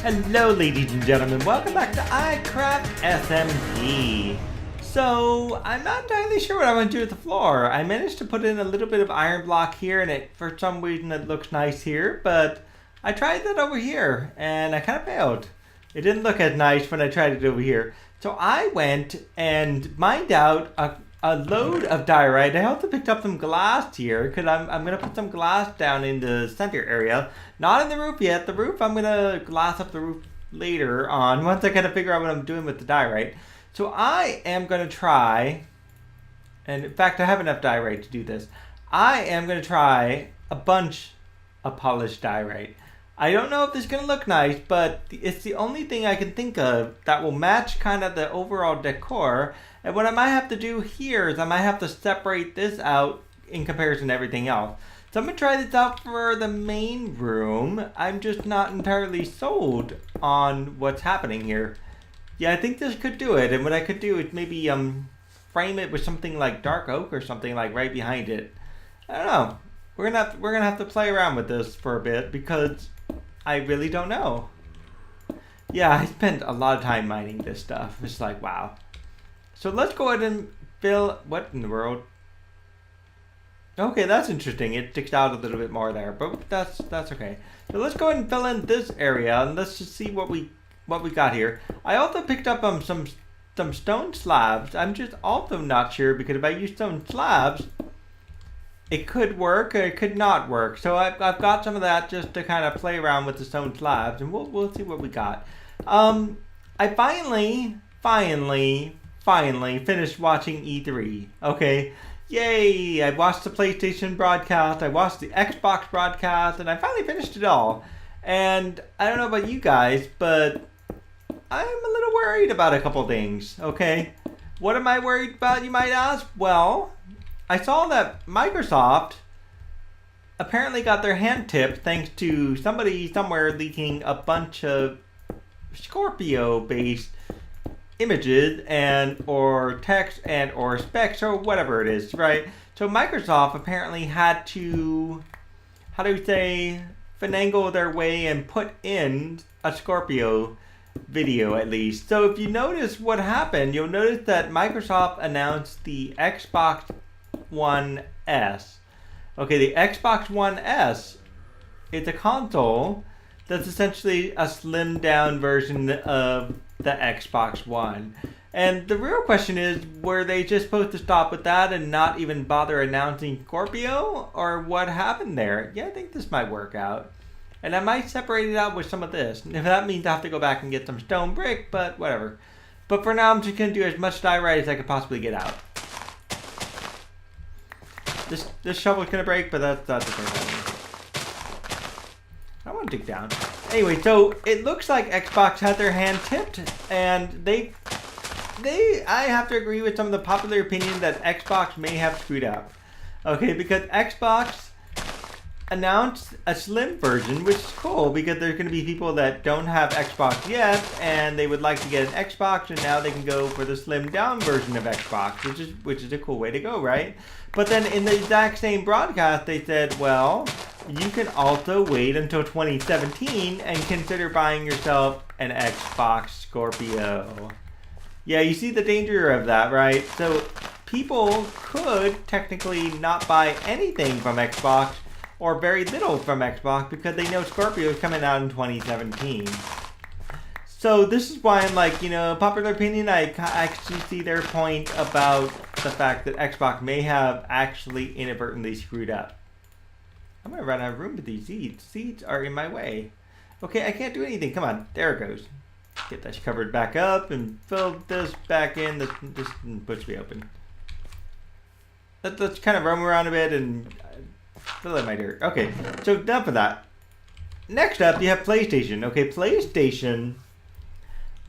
Hello ladies and gentlemen, welcome back to iCraft SMP. So, I'm not entirely sure what I want to do with the floor. I managed to put in a little bit of iron block here and for some reason it looks nice here, but I tried that over here and I kind of failed. It didn't look as nice when I tried it over here. So I went and mined out a load of diorite. I also picked up some glass here because I'm going to put some glass down in the center area. Not in the roof yet. The roof, I'm going to glass up the roof later on once I kind of figure out what I'm doing with the diorite. So I am going to try, and in fact I have enough diorite to do this. I am going to try a bunch of polished diorite. I don't know if this is going to look nice, but it's the only thing I can think of that will match kind of the overall decor. And what I might have to do here is I might have to separate this out in comparison to everything else. So I'm going to try this out for the main room. I'm just not entirely sold on what's happening here. Yeah, I think this could do it. And what I could do is maybe frame it with something like dark oak or something like right behind it. I don't know. We're gonna have to play around with this for a bit because I really don't know. Yeah, I spent a lot of time mining this stuff. It's like, wow. So let's go ahead and fill... What in the world? Okay, that's interesting. It sticks out a little bit more there, but that's okay. So let's go ahead and fill in this area, and let's just see what we got here. I also picked up some stone slabs. I'm just also not sure because if I use stone slabs, it could work or it could not work. So I've got some of that just to kind of play around with the stone slabs, and we'll see what we got. I finally finished watching E3. Okay, yay! I watched the PlayStation broadcast, I watched the Xbox broadcast, and I finally finished it all. And I don't know about you guys, but I'm a little worried about a couple things. Okay, what am I worried about, you might ask? Well, I saw that Microsoft apparently got their hand tipped thanks to somebody somewhere leaking a bunch of Scorpio based images and or text and or specs or whatever it is, right? So Microsoft apparently had to, how do we say, finagle their way and put in a Scorpio video at least. So if you notice what happened, you'll notice that Microsoft announced the Xbox One S. Okay, the Xbox One S, it's a console that's essentially a slimmed down version of the Xbox One. And the real question is, were they just supposed to stop with that and not even bother announcing Scorpio? Or what happened there? Yeah, I think this might work out. And I might separate it out with some of this. If that means I have to go back and get some stone brick, but whatever. But for now, I'm just going to do as much diorite as I could possibly get out. This shovel's going to break, but that's okay. I want to dig down. Anyway, so it looks like Xbox had their hand tipped, and I have to agree with some of the popular opinion that Xbox may have screwed up. Okay, because Xbox announced a slim version, which is cool because there's going to be people that don't have Xbox yet, and they would like to get an Xbox, and now they can go for the slimmed down version of Xbox, which is a cool way to go, right? But then in the exact same broadcast, they said, well, you can also wait until 2017 and consider buying yourself an Xbox Scorpio. Yeah, you see the danger of that, right? So people could technically not buy anything from Xbox or very little from Xbox because they know Scorpio is coming out in 2017. So this is why I'm like, popular opinion, I actually see their point about the fact that Xbox may have actually inadvertently screwed up. I'm going to run out of room with these seeds. Seeds are in my way. Okay, I can't do anything. Come on. There it goes. Get this covered back up and fill this back in. This push me open. Let's kind of roam around a bit and fill in my dirt. Okay, so done for that. Next up, you have PlayStation. Okay, PlayStation.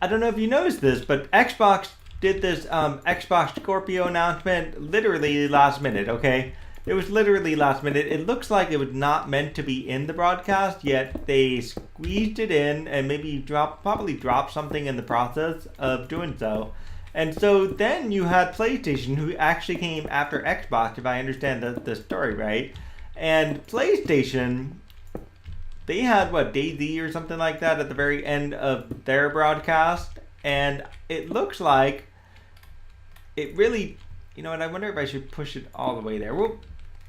I don't know if you noticed this, but Xbox did this Xbox Scorpio announcement literally last minute, okay? It was literally last minute. It looks like it was not meant to be in the broadcast, yet they squeezed it in and maybe probably dropped something in the process of doing so. And so then you had PlayStation, who actually came after Xbox, if I understand the story right. And PlayStation they had what, DayZ or something like that at the very end of their broadcast, and it looks like it really, you know what, I wonder if I should push it all the way there.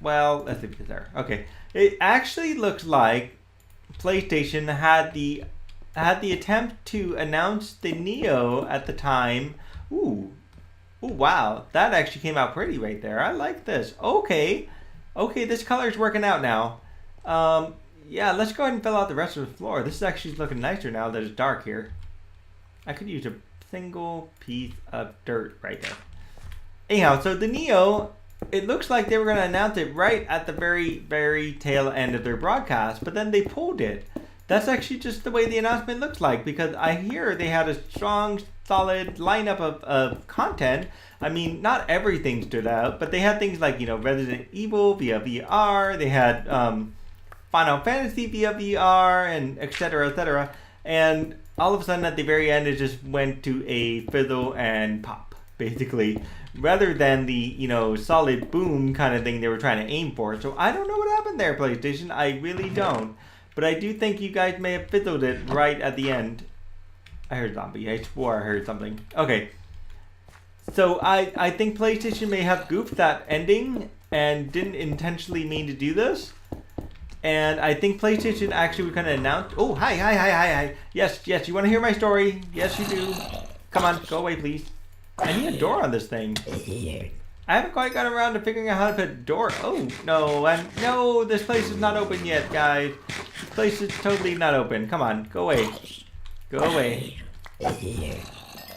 Well, let's leave it there. Okay, it actually looks like PlayStation had the attempt to announce the Neo at the time. Ooh, wow, that actually came out pretty right there. I like this. Okay, this color's working out now. Yeah, let's go ahead and fill out the rest of the floor. This is actually looking nicer now that it's dark here. I could use a single piece of dirt right there. Anyhow, so the Neo, it looks like they were going to announce it right at the very, very tail end of their broadcast, but then they pulled it. That's actually just the way the announcement looks like, because I hear they had a strong, solid lineup of content. I mean, not everything stood out, but they had things like, you know, Resident Evil via VR, they had Final Fantasy via VR, and etc. And all of a sudden at the very end, it just went to a fizzle and pop, basically, rather than the, you know, solid boom kind of thing they were trying to aim for. So I don't know what happened there, PlayStation. I really don't. But I do think you guys may have fizzled it right at the end. I heard zombie. I swore I heard something. Okay. So I think PlayStation may have goofed that ending and didn't intentionally mean to do this. And I think PlayStation actually was going to announce... Oh, hi. Yes, you want to hear my story? Yes, you do. Come on, go away, please. I need a door on this thing. I haven't quite got around to figuring out how to put a door. Oh, no, this place is not open yet, guys. This place is totally not open. Come on, go away. Go away.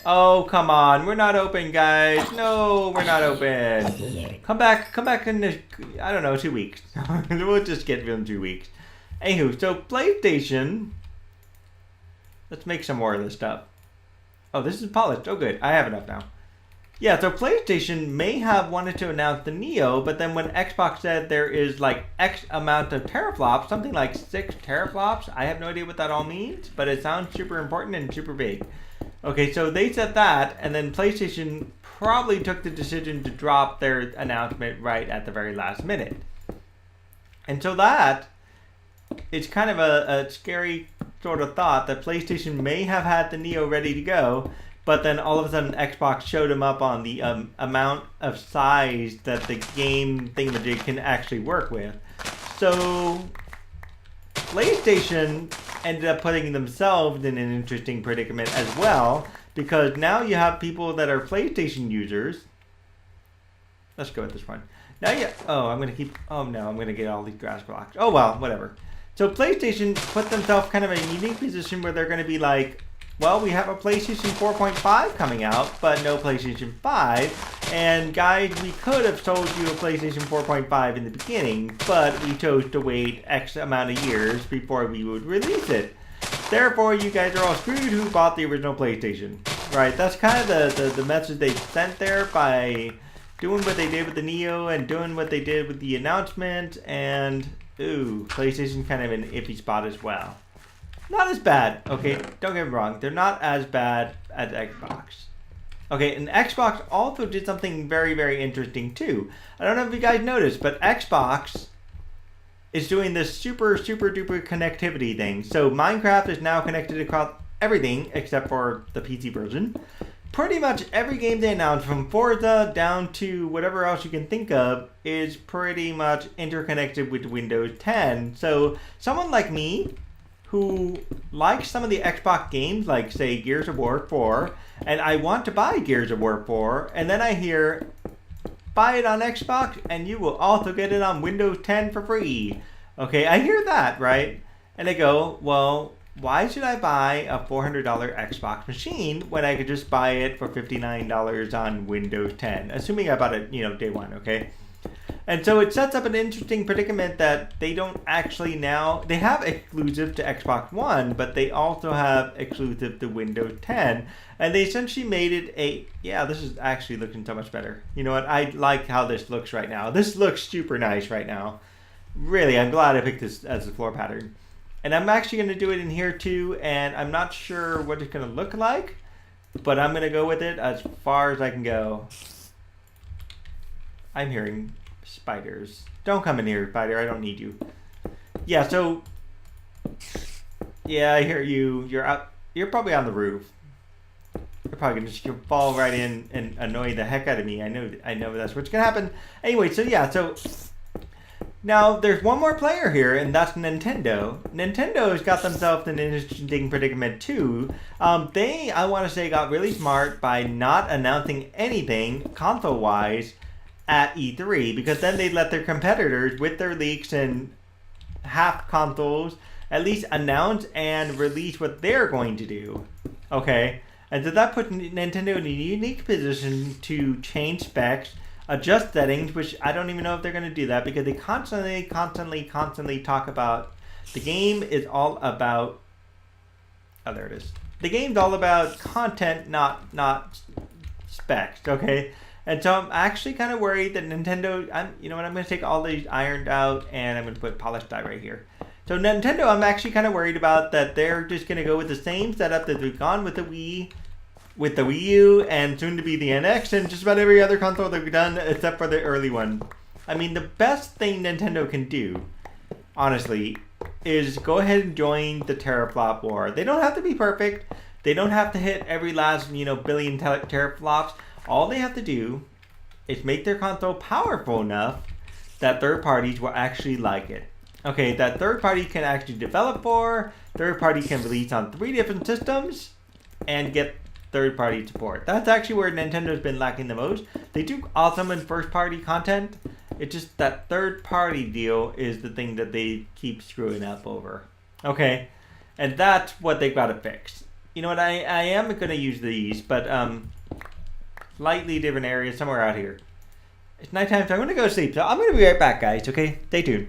Oh, come on. We're not open, guys. No, we're not open. Come back in, I don't know, 2 weeks. We'll just get them 2 weeks. Anywho, so PlayStation. Let's make some more of this stuff. Oh, this is polished. Oh, good. I have enough now. Yeah, so PlayStation may have wanted to announce the Neo, but then when Xbox said there is like X amount of teraflops, something like 6 teraflops, I have no idea what that all means, but it sounds super important and super big. Okay, so they said that, and then PlayStation probably took the decision to drop their announcement right at the very last minute. And so that is kind of a scary sort of thought that PlayStation may have had the Neo ready to go, but then all of a sudden Xbox showed them up on the amount of size that the game thingamajig can actually work with. So PlayStation ended up putting themselves in an interesting predicament as well, because now you have people that are PlayStation users. Let's go with this one. Now I'm going to get all these grass blocks. Oh well, whatever. So PlayStation put themselves kind of in a unique position where they're going to be like, well, we have a PlayStation 4.5 coming out, but no PlayStation 5. And guys, we could have sold you a PlayStation 4.5 in the beginning, but we chose to wait X amount of years before we would release it. Therefore, you guys are all screwed who bought the original PlayStation. Right, that's kind of the message they sent there by doing what they did with the Neo and doing what they did with the announcement. And, ooh, PlayStation kind of in an iffy spot as well. Not as bad, okay? Don't get me wrong. They're not as bad as Xbox. Okay, and Xbox also did something very, very interesting too. I don't know if you guys noticed, but Xbox is doing this super, super duper connectivity thing. So Minecraft is now connected across everything except for the PC version. Pretty much every game they announce, from Forza down to whatever else you can think of, is pretty much interconnected with Windows 10. So someone like me, who likes some of the Xbox games, like, say, Gears of War 4, and I want to buy Gears of War 4, and then I hear, buy it on Xbox, and you will also get it on Windows 10 for free. Okay, I hear that, right? And I go, well, why should I buy a $400 Xbox machine when I could just buy it for $59 on Windows 10? Assuming I bought it, day one, okay? And so it sets up an interesting predicament that they don't actually now... They have exclusive to Xbox One, but they also have exclusive to Windows 10. And they essentially made it a... Yeah, this is actually looking so much better. You know what? I like how this looks right now. This looks super nice right now. Really, I'm glad I picked this as a floor pattern. And I'm actually going to do it in here too, and I'm not sure what it's going to look like, but I'm going to go with it as far as I can go. I'm hearing spiders. Don't come in here, spider. I don't need you. Yeah, so Yeah, I hear you. You're up. You're probably on the roof. You're probably gonna just fall right in and annoy the heck out of me. I know that's what's gonna happen. Anyway, so yeah, so now there's one more player here, and that's Nintendo. Nintendo's got themselves in an interesting predicament too. They, I want to say, got really smart by not announcing anything console-wise at E3, because then they'd let their competitors, with their leaks and half consoles, at least announce and release what they're going to do. Okay, and so that puts Nintendo in a unique position to change specs, adjust settings, which I don't even know if they're going to do that, because they constantly talk about the game is all about. Oh, there it is. The game's all about content, not specs. Okay. And so I'm actually kind of worried that Nintendo, you know what, I'm going to take all these ironed out and I'm going to put polished dye right here. So Nintendo, I'm actually kind of worried about that they're just going to go with the same setup that they've gone with the Wii U, and soon to be the NX, and just about every other console they've done except for the early one. I mean, the best thing Nintendo can do, honestly, is go ahead and join the teraflop war. They don't have to be perfect. They don't have to hit every last, billion teraflops. All they have to do is make their console powerful enough that third parties will actually like it. Okay, that third party can actually develop for, third party can release on 3 different systems, and get third party support. That's actually where Nintendo's been lacking the most. They do awesome in first party content. It's just that third party deal is the thing that they keep screwing up over. Okay, and that's what they've got to fix. You know what, I am going to use these, but slightly different area somewhere out here. It's nighttime, so I'm going to go to sleep. So I'm going to be right back, guys, okay? Stay tuned.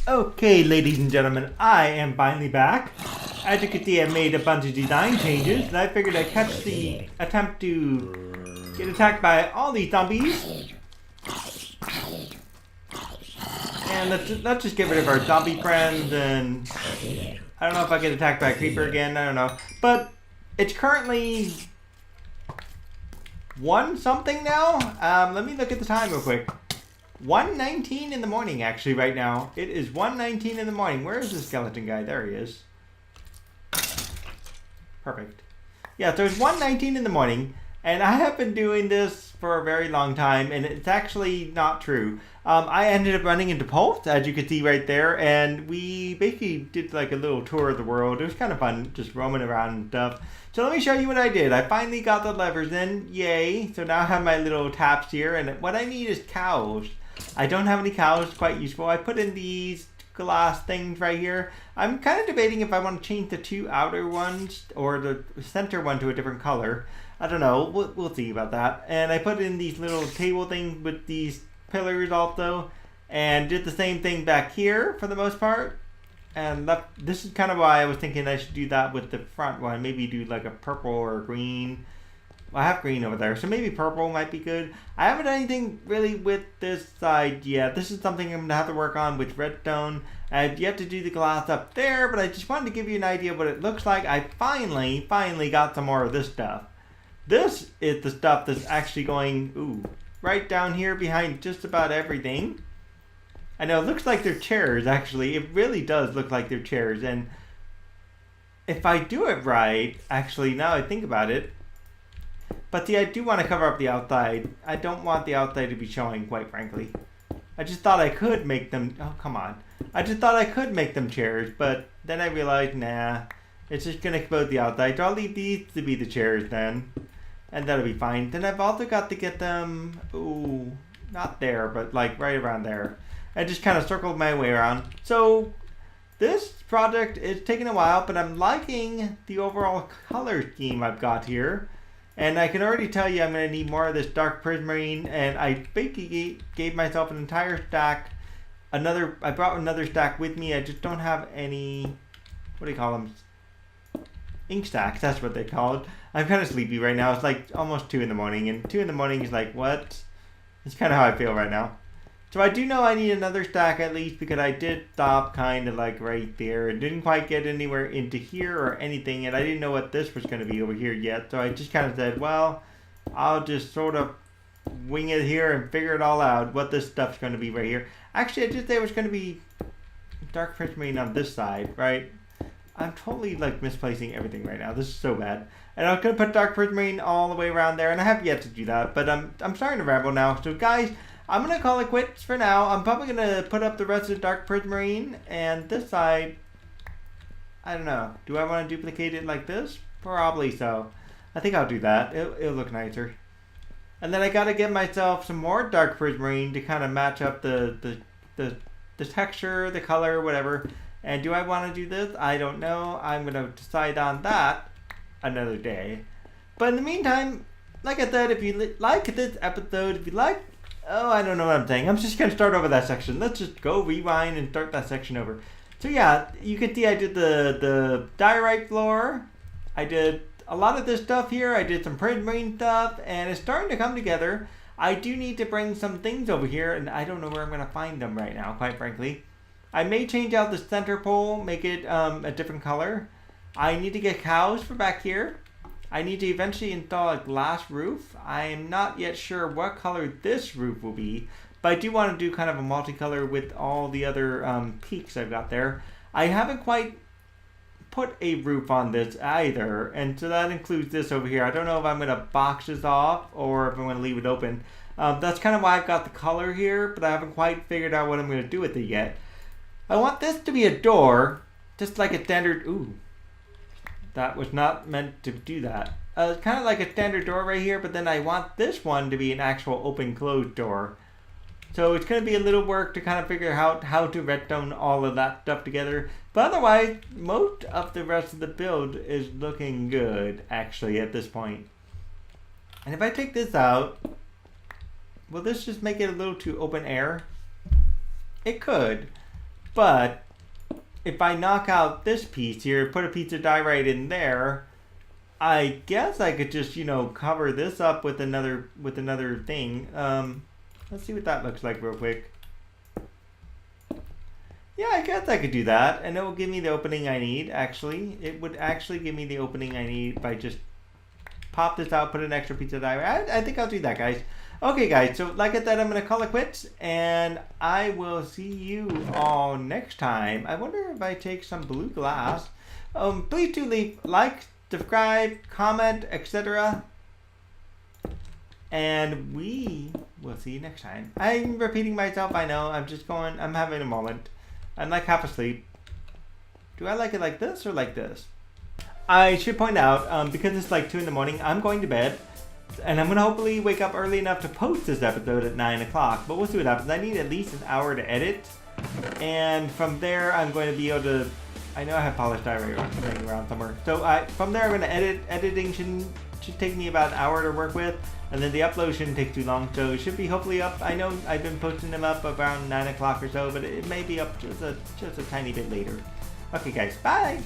Okay, ladies and gentlemen, I am finally back. As you can see, I've made a bunch of design changes, and I figured I'd catch the attempt to get attacked by all these zombies. And let's just get rid of our zombie friends, and I don't know if I get attacked by a creeper again, I don't know. But it's currently 1 something now. Let me look at the time real quick. 1:19 in the morning, actually, right now. It is 1:19 in the morning. Where is the skeleton guy? There he is. Perfect. Yeah, so it's 1:19 in the morning, and I have been doing this for a very long time, and it's actually not true. I ended up running into Pulse, as you can see right there, and we basically did like a little tour of the world. It was kind of fun, just roaming around and stuff. So let me show you what I did. I finally got the levers in, yay. So now I have my little taps here, and what I need is cows. I don't have any cows, quite useful. I put in these glass things right here. I'm kind of debating if I want to change the 2 outer ones or the center one to a different color. I don't know. We'll see about that. And I put in these little table things with these pillars also, and did the same thing back here for the most part. And this is kind of why I was thinking I should do that with the front one. Maybe do like a purple or a green. I have green over there, so maybe purple might be good. I haven't done anything really with this side yet. This is something I'm going to have to work on with redstone. I have yet to do the glass up there, but I just wanted to give you an idea of what it looks like. I finally got some more of this stuff. This is the stuff that's actually going, right down here behind just about everything. I know, it looks like they're chairs, actually. It really does look like they're chairs, and if I do it right, actually, now I think about it, but see, I do want to cover up the outside. I don't want the outside to be showing, quite frankly. I just thought I could make them... Oh, come on. I just thought I could make them chairs, but then I realized, nah. It's just going to expose the outside. So I'll leave these to be the chairs then. And that'll be fine. Then I've also got to get them... Ooh, not there, but like right around there. I just kind of circled my way around. So this project is taking a while, but I'm liking the overall color scheme I've got here. And I can already tell you I'm going to need more of this dark prismarine, and I basically gave myself an entire stack. I brought another stack with me. I just don't have any, what do you call them? Ink stacks, that's what they're called. I'm kind of sleepy right now. It's like almost 2 in the morning, and 2 in the morning is like, what? It's kind of how I feel right now. So I do know I need another stack at least, because I did stop kind of like right there and didn't quite get anywhere into here or anything, and I didn't know what this was going to be over here yet. So I just kind of said, well, I'll just sort of wing it here and figure it all out, what this stuff's going to be right here. Actually, I did say it was going to be dark prismarine on this side, right? I'm totally like misplacing everything right now. This is so bad. And I was gonna put dark prismarine all the way around there, and I have yet to do that. But I'm starting to ramble now. So guys, I'm gonna call it quits for now. I'm probably gonna put up the rest of the dark prismarine, and this side, I don't know. Do I want to duplicate it like this? Probably so. I think I'll do that. It'll look nicer. And then I gotta get myself some more dark prismarine to kind of match up the texture, the color, whatever. And do I want to do this? I don't know. I'm going to decide on that another day. But in the meantime, like I said, if you like this episode, if you like... Oh, I don't know what I'm saying. I'm just going to start over that section. Let's just go rewind and start that section over. So yeah, you can see I did the diorite floor. I did a lot of this stuff here. I did some prismarine stuff. And it's starting to come together. I do need to bring some things over here. And I don't know where I'm going to find them right now, quite frankly. I may change out the center pole, make it a different color. I need to get cows for back here. I need to eventually install a glass roof. I am not yet sure what color this roof will be, but I do want to do kind of a multicolor with all the other peaks I've got there. I haven't quite put a roof on this either, and so that includes this over here. I don't know if I'm going to box this off or if I'm going to leave it open. That's kind of why I've got the color here, but I haven't quite figured out what I'm going to do with it yet. I want this to be a door, just like a standard... Ooh, that was not meant to do that. It's kind of like a standard door right here, but then I want this one to be an actual open-closed door. So it's going to be a little work to kind of figure out how to redstone all of that stuff together. But otherwise, most of the rest of the build is looking good, actually, at this point. And if I take this out, will this just make it a little too open air? It could. But if I knock out this piece here, put a piece of diorite in there, I guess I could just, you know, cover this up with another thing. Let's see what that looks like real quick. Yeah, I guess I could do that, and it will give me the opening I need, actually. It would actually give me the opening I need if I just pop this out, put an extra piece of diorite. I think I'll do that, guys. Okay, guys, so like I said, I'm going to call it quits, and I will see you all next time. I wonder if I take some blue glass. Please do leave like, subscribe, comment, etc. And we will see you next time. I'm repeating myself, I know. I'm having a moment. I'm like half asleep. Do I like it like this or like this? I should point out, because it's like 2 in the morning, I'm going to bed. And I'm going to hopefully wake up early enough to post this episode at 9 o'clock. But we'll see what happens. I need at least an hour to edit. And from there, I'm going to be able to... I know I have polished diorite around somewhere. So from there, I'm going to edit. Editing should take me about an hour to work with. And then the upload shouldn't take too long. So it should be hopefully up. I know I've been posting them up around 9 o'clock or so. But it may be up just a tiny bit later. Okay, guys. Bye!